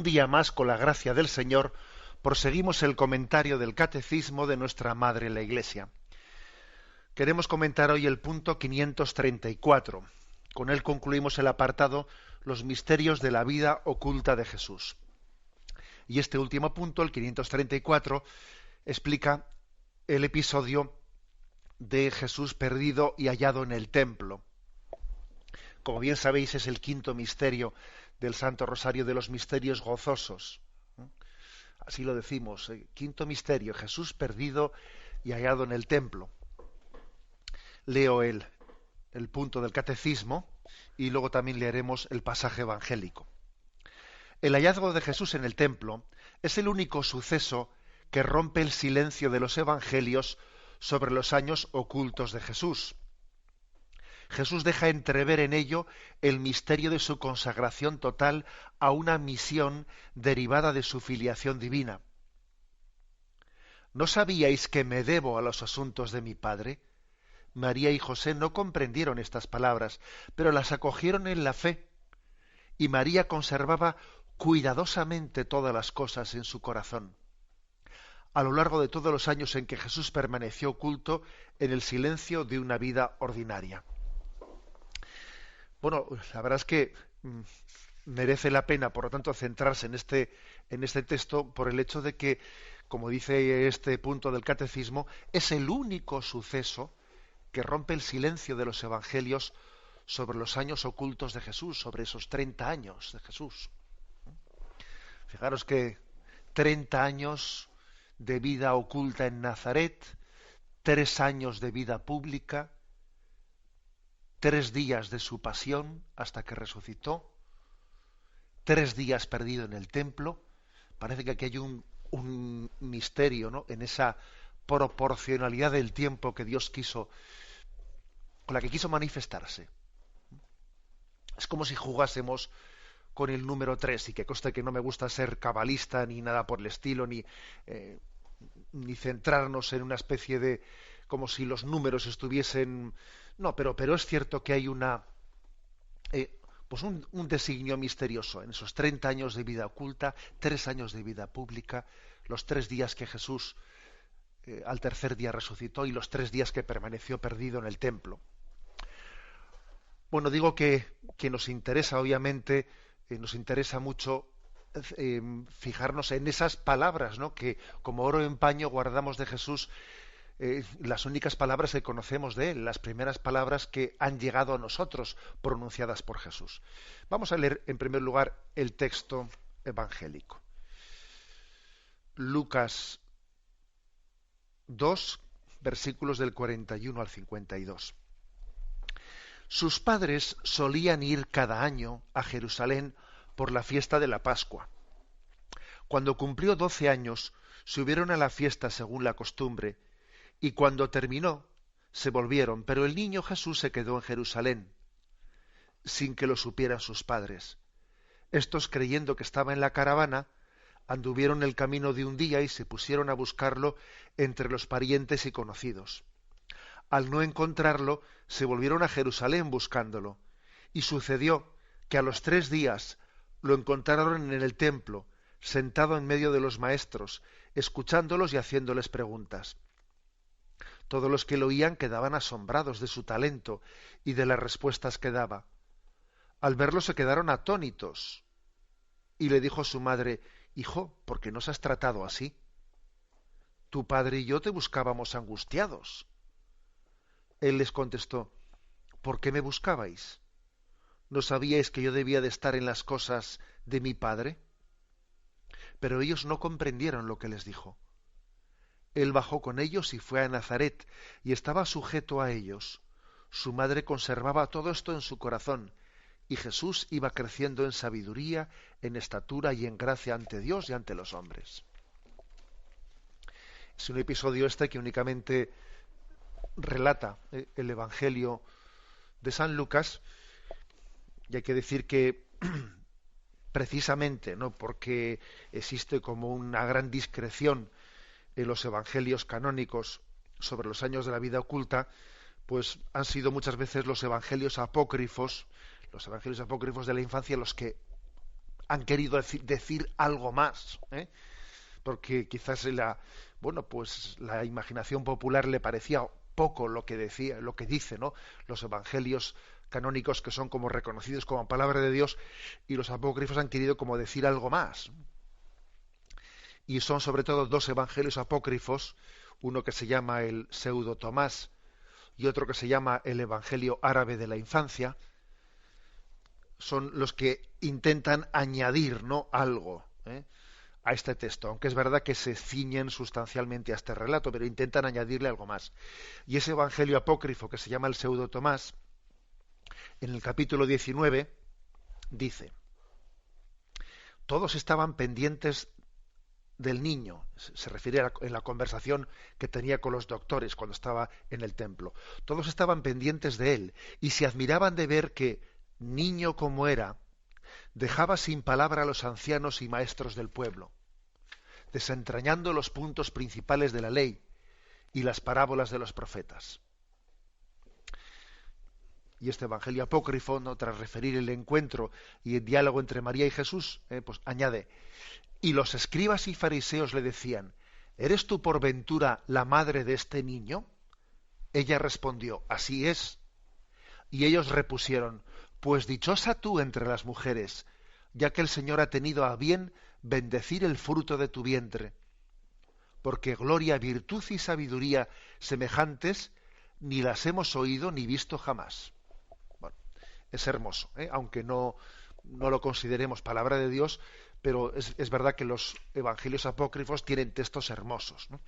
día más, con la gracia del Señor, proseguimos el comentario del Catecismo de nuestra Madre la Iglesia. Queremos comentar hoy el punto 534. Con él concluimos el apartado Los misterios de la vida oculta de Jesús. Y este último punto, el 534, explica el episodio de Jesús perdido y hallado en el templo. Como bien sabéis, es el quinto misterio del Santo Rosario de los Misterios Gozosos. Así lo decimos, quinto misterio, Jesús perdido y hallado en el templo. Leo el punto del Catecismo y luego también leeremos el pasaje evangélico. El hallazgo de Jesús en el templo es el único suceso que rompe el silencio de los evangelios sobre los años ocultos de Jesús. Jesús deja entrever en ello el misterio de su consagración total a una misión derivada de su filiación divina. ¿No sabíais que me debo a los asuntos de mi Padre? María y José no comprendieron estas palabras, pero las acogieron en la fe, y María conservaba cuidadosamente todas las cosas en su corazón. A lo largo de todos los años en que Jesús permaneció oculto en el silencio de una vida ordinaria. Bueno, la verdad es que merece la pena, por lo tanto, centrarse en este texto por el hecho de que, como dice este punto del Catecismo, es el único suceso que rompe el silencio de los evangelios sobre los años ocultos de Jesús, sobre esos 30 años de Jesús. Fijaros que 30 años de vida oculta en Nazaret, 3 años de vida pública, 3 días de su pasión hasta que resucitó, 3 días perdido en el templo. Parece que aquí hay un misterio, ¿no?, en esa proporcionalidad del tiempo que Dios con la que quiso manifestarse. Es como si jugásemos con el número 3, y que conste que no me gusta ser cabalista ni nada por el estilo, ni centrarnos en una especie de como si los números estuviesen. No, pero es cierto que hay un designio misterioso en esos 30 años de vida oculta, 3 años de vida pública, los 3 días que Jesús al tercer día resucitó y los 3 días que permaneció perdido en el templo. Bueno, digo que nos interesa, obviamente, nos interesa mucho fijarnos en esas palabras, ¿no?, que como oro en paño guardamos de Jesús, las únicas palabras que conocemos de él, las primeras palabras que han llegado a nosotros pronunciadas por Jesús. Vamos a leer en primer lugar el texto evangélico. Lucas 2, versículos del 41 al 52. Sus padres solían ir cada año a Jerusalén por la fiesta de la Pascua. Cuando cumplió 12 años, subieron a la fiesta según la costumbre, y cuando terminó, se volvieron, pero el niño Jesús se quedó en Jerusalén, sin que lo supieran sus padres. Estos, creyendo que estaba en la caravana, anduvieron el camino de un día y se pusieron a buscarlo entre los parientes y conocidos. Al no encontrarlo, se volvieron a Jerusalén buscándolo, y sucedió que a los 3 días lo encontraron en el templo, sentado en medio de los maestros, escuchándolos y haciéndoles preguntas. Todos los que lo oían quedaban asombrados de su talento y de las respuestas que daba. Al verlo se quedaron atónitos, y le dijo su madre: «Hijo, ¿por qué nos has tratado así? Tu padre y yo te buscábamos angustiados». Él les contestó: «¿Por qué me buscabais? ¿No sabíais que yo debía de estar en las cosas de mi padre?». Pero ellos no comprendieron lo que les dijo. Él bajó con ellos y fue a Nazaret, y estaba sujeto a ellos. Su madre conservaba todo esto en su corazón, y Jesús iba creciendo en sabiduría, en estatura y en gracia ante Dios y ante los hombres. Es un episodio que únicamente relata el Evangelio de San Lucas, y hay que decir que precisamente, ¿no?, porque existe como una gran discreción en los evangelios canónicos sobre los años de la vida oculta, pues han sido muchas veces los evangelios apócrifos de la infancia los que han querido decir algo más, ¿eh? Porque quizás pues la imaginación popular le parecía poco lo que decía, lo que dice, ¿no? Los evangelios canónicos, que son como reconocidos como palabra de Dios, y los apócrifos han querido como decir algo más. Y son sobre todo dos evangelios apócrifos, uno que se llama el Pseudo Tomás y otro que se llama el Evangelio Árabe de la Infancia, son los que intentan añadir, ¿no?, algo, ¿eh?, a este texto, aunque es verdad que se ciñen sustancialmente a este relato, pero intentan añadirle algo más. Y ese Evangelio apócrifo que se llama el Pseudo Tomás, en el capítulo 19, dice: todos estaban pendientes del niño, se refiere en la conversación que tenía con los doctores cuando estaba en el templo. Todos estaban pendientes de él y se admiraban de ver que, niño como era, dejaba sin palabra a los ancianos y maestros del pueblo, desentrañando los puntos principales de la ley y las parábolas de los profetas. Y este Evangelio apócrifo, ¿no?, tras referir el encuentro y el diálogo entre María y Jesús, pues añade: y los escribas y fariseos le decían: ¿eres tú por ventura la madre de este niño? Ella respondió: así es. Y ellos repusieron: pues dichosa tú entre las mujeres, ya que el Señor ha tenido a bien bendecir el fruto de tu vientre. Porque gloria, virtud y sabiduría semejantes ni las hemos oído ni visto jamás. Bueno, es hermoso, aunque no lo consideremos palabra de Dios, pero es verdad que los evangelios apócrifos tienen textos hermosos, ¿no?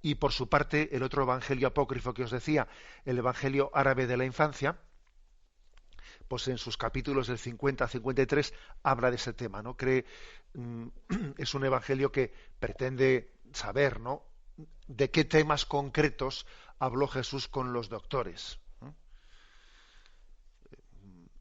Y por su parte, el otro evangelio apócrifo que os decía, el Evangelio Árabe de la Infancia, pues en sus capítulos del 50 a 53 habla de ese tema, ¿no? Es un evangelio que pretende saber, ¿no?, de qué temas concretos habló Jesús con los doctores, ¿no?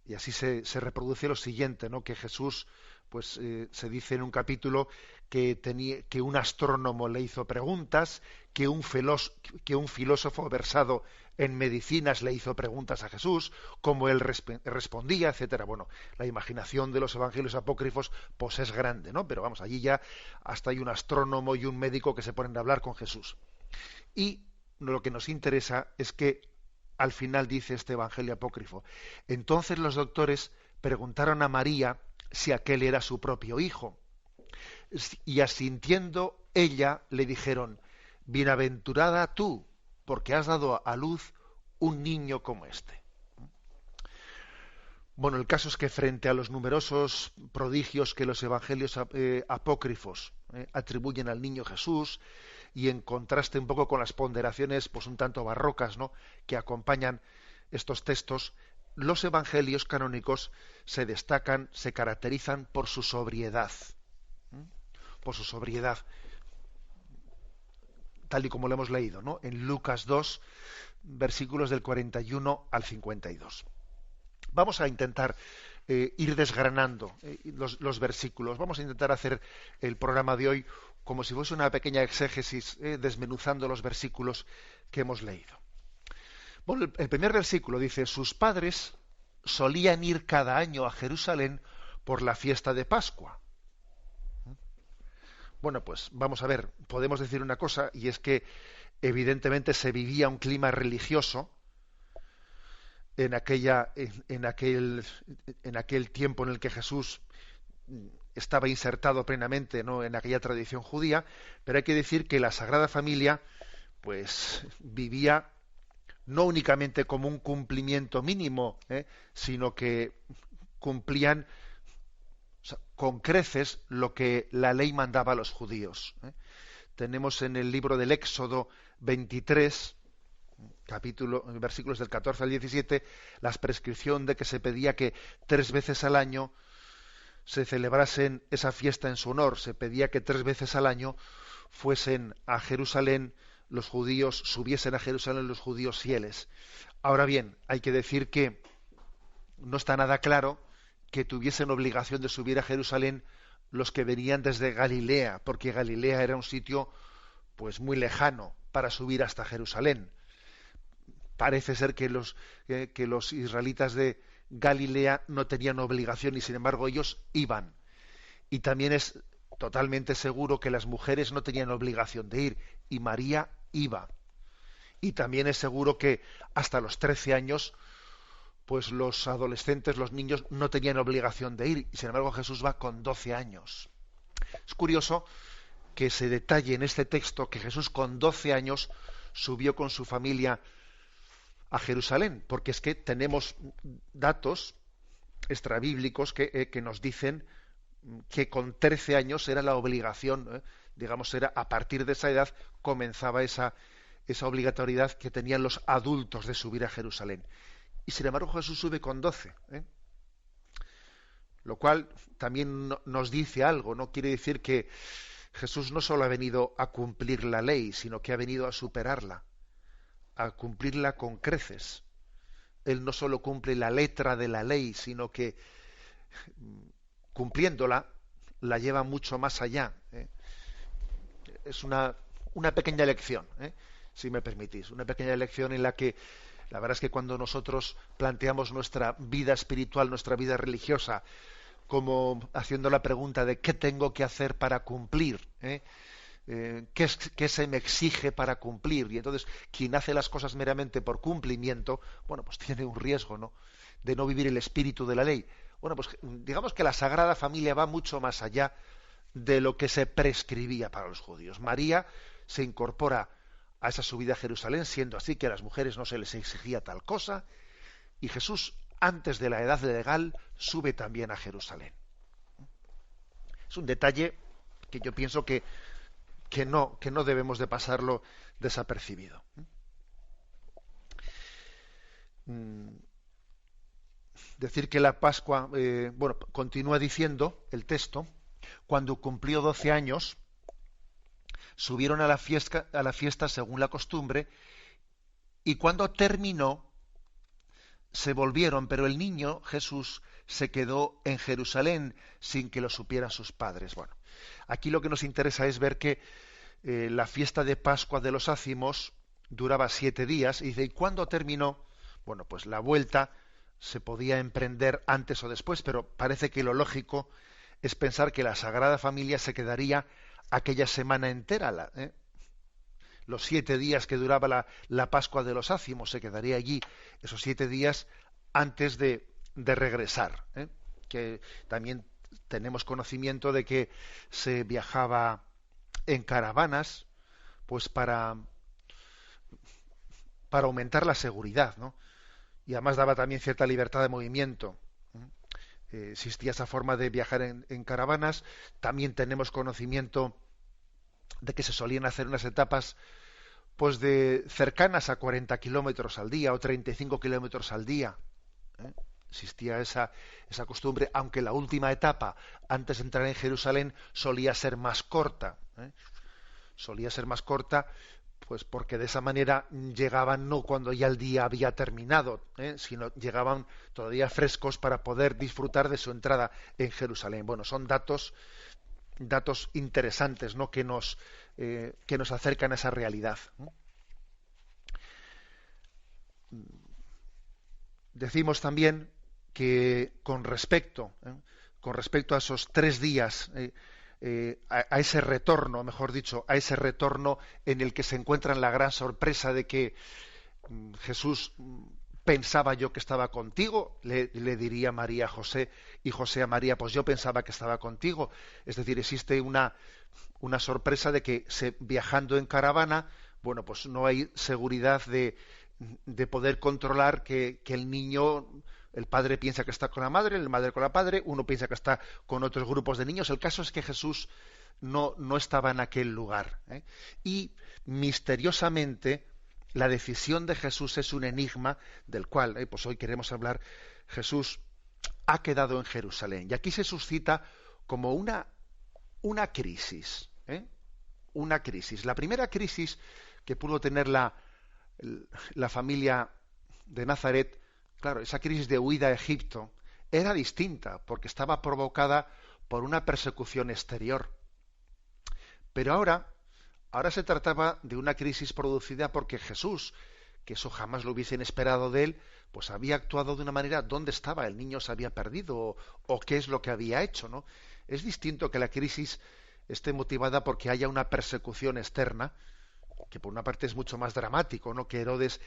Y así se reproduce lo siguiente, ¿no?, que Jesús, pues se dice en un capítulo que un astrónomo le hizo preguntas, que un filósofo versado en medicinas le hizo preguntas a Jesús, cómo él respondía, etcétera. Bueno, la imaginación de los evangelios apócrifos pues es grande, ¿no? Pero vamos, allí ya hasta hay un astrónomo y un médico que se ponen a hablar con Jesús. Y lo que nos interesa es que al final dice este evangelio apócrifo: entonces los doctores preguntaron a María si aquel era su propio hijo. Y asintiendo ella le dijeron: bienaventurada tú, porque has dado a luz un niño como este. Bueno, el caso es que frente a los numerosos prodigios que los evangelios apócrifos atribuyen al niño Jesús, y en contraste un poco con las ponderaciones pues un tanto barrocas, ¿no?, que acompañan estos textos, los evangelios canónicos se destacan, se caracterizan por su sobriedad. Por su sobriedad, tal y como lo hemos leído, ¿no?, en Lucas 2, versículos del 41 al 52. Vamos a intentar ir desgranando los versículos. Vamos a intentar hacer el programa de hoy como si fuese una pequeña exégesis, desmenuzando los versículos que hemos leído. Bueno, el primer versículo dice: sus padres solían ir cada año a Jerusalén por la fiesta de Pascua. Bueno, pues vamos a ver, podemos decir una cosa, y es que evidentemente se vivía un clima religioso en aquel tiempo en el que Jesús estaba insertado plenamente, ¿no?, en aquella tradición judía, pero hay que decir que la Sagrada Familia pues vivía no únicamente como un cumplimiento mínimo, sino que cumplían con creces lo que la ley mandaba a los judíos. Tenemos en el libro del Éxodo 23, versículos del 14 al 17, la prescripción de que se pedía que 3 veces al año se celebrasen esa fiesta en su honor. Se pedía que 3 veces al año fuesen a Jerusalén los judíos, subiesen a Jerusalén los judíos fieles. Ahora bien, hay que decir que no está nada claro que tuviesen obligación de subir a Jerusalén los que venían desde Galilea, porque Galilea era un sitio pues muy lejano para subir hasta Jerusalén. Parece ser que los israelitas de Galilea no tenían obligación y sin embargo ellos iban. Y también es totalmente seguro que las mujeres no tenían obligación de ir, y María iba. Y también es seguro que hasta los 13 años, pues los adolescentes, los niños, no tenían obligación de ir, y sin embargo Jesús va con 12 años. Es curioso que se detalle en este texto que Jesús con 12 años subió con su familia a Jerusalén, porque es que tenemos datos extrabíblicos que nos dicen que con 13 años era la obligación, digamos, era a partir de esa edad comenzaba esa obligatoriedad que tenían los adultos de subir a Jerusalén. Y sin embargo Jesús sube con 12, lo cual también nos dice algo, ¿no? Quiere decir que Jesús no solo ha venido a cumplir la ley, sino que ha venido a superarla, a cumplirla con creces. Él no solo cumple la letra de la ley, sino que cumpliéndola la lleva mucho más allá. Es una pequeña lección, si me permitís, una pequeña lección en la que la verdad es que cuando nosotros planteamos nuestra vida espiritual, nuestra vida religiosa, como haciendo la pregunta de qué tengo que hacer para cumplir, qué se me exige para cumplir, y entonces quien hace las cosas meramente por cumplimiento, bueno, pues tiene un riesgo, ¿no?, de no vivir el espíritu de la ley. Bueno, pues digamos que la Sagrada Familia va mucho más allá de lo que se prescribía para los judíos. María se incorpora a esa subida a Jerusalén, siendo así que a las mujeres no se les exigía tal cosa, y Jesús, antes de la edad legal, sube también a Jerusalén. Es un detalle que yo pienso que no debemos de pasarlo desapercibido. Decir que la Pascua, bueno, continúa diciendo el texto, cuando cumplió 12 años, subieron a la fiesta según la costumbre, y cuando terminó, se volvieron, pero el niño Jesús se quedó en Jerusalén sin que lo supieran sus padres. Bueno, aquí lo que nos interesa es ver que la fiesta de Pascua de los ácimos duraba 7 días, y dice, ¿y cuándo terminó? Bueno, pues la vuelta se podía emprender antes o después, pero parece que lo lógico es pensar que la Sagrada Familia se quedaría aquella semana entera, los 7 días que duraba la Pascua de los ácimos, se quedaría allí esos 7 días antes de regresar, que también tenemos conocimiento de que se viajaba en caravanas, pues para aumentar la seguridad, ¿no? Y además daba también cierta libertad de movimiento. Existía esa forma de viajar en caravanas. También tenemos conocimiento de que se solían hacer unas etapas pues de cercanas a 40 kilómetros al día o 35 kilómetros al día. Existía esa costumbre, aunque la última etapa, antes de entrar en Jerusalén, solía ser más corta. Solía ser más corta, pues porque de esa manera llegaban no cuando ya el día había terminado, sino llegaban todavía frescos para poder disfrutar de su entrada en Jerusalén. Bueno, son datos interesantes, ¿no?, que nos acercan a esa realidad. Decimos también que con respecto a esos 3 días, a ese retorno, mejor dicho, a ese retorno en el que se encuentran la gran sorpresa de que Jesús, pensaba yo que estaba contigo, le diría María a José, y José a María, pues yo pensaba que estaba contigo. Es decir, existe una sorpresa de que viajando en caravana, bueno, pues no hay seguridad de poder controlar que el niño, el padre piensa que está con la madre con la padre, uno piensa que está con otros grupos de niños. El caso es que Jesús no estaba en aquel lugar, y misteriosamente la decisión de Jesús es un enigma del cual pues hoy queremos hablar. Jesús ha quedado en Jerusalén, y aquí se suscita como una crisis, una crisis. La primera crisis que pudo tener la familia de Nazaret, claro, esa crisis de huida a Egipto, era distinta, porque estaba provocada por una persecución exterior. Pero ahora se trataba de una crisis producida porque Jesús que eso jamás lo hubiesen esperado de él, pues había actuado de una manera, ¿dónde estaba? ¿El niño se había perdido? ¿O qué es lo que había hecho? ¿No? Es distinto que la crisis esté motivada porque haya una persecución externa, que por una parte es mucho más dramático, ¿no? Que Herodes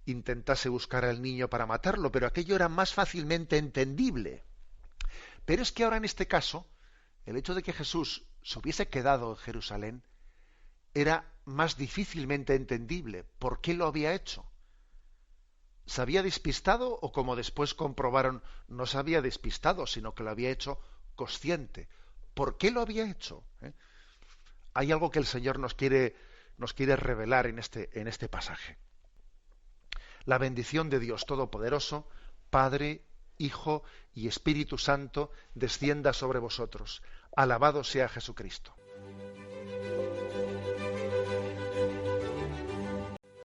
intentase buscar al niño para matarlo, pero aquello era más fácilmente entendible. Pero es que ahora en este caso, el hecho de que Jesús se hubiese quedado en Jerusalén era más difícilmente entendible. ¿Por qué lo había hecho? ¿Se había despistado o, como después comprobaron, no se había despistado, sino que lo había hecho consciente? ¿Por qué lo había hecho? Hay algo que el Señor nos quiere revelar en este pasaje. La bendición de Dios Todopoderoso, Padre, Hijo y Espíritu Santo, descienda sobre vosotros. Alabado sea Jesucristo.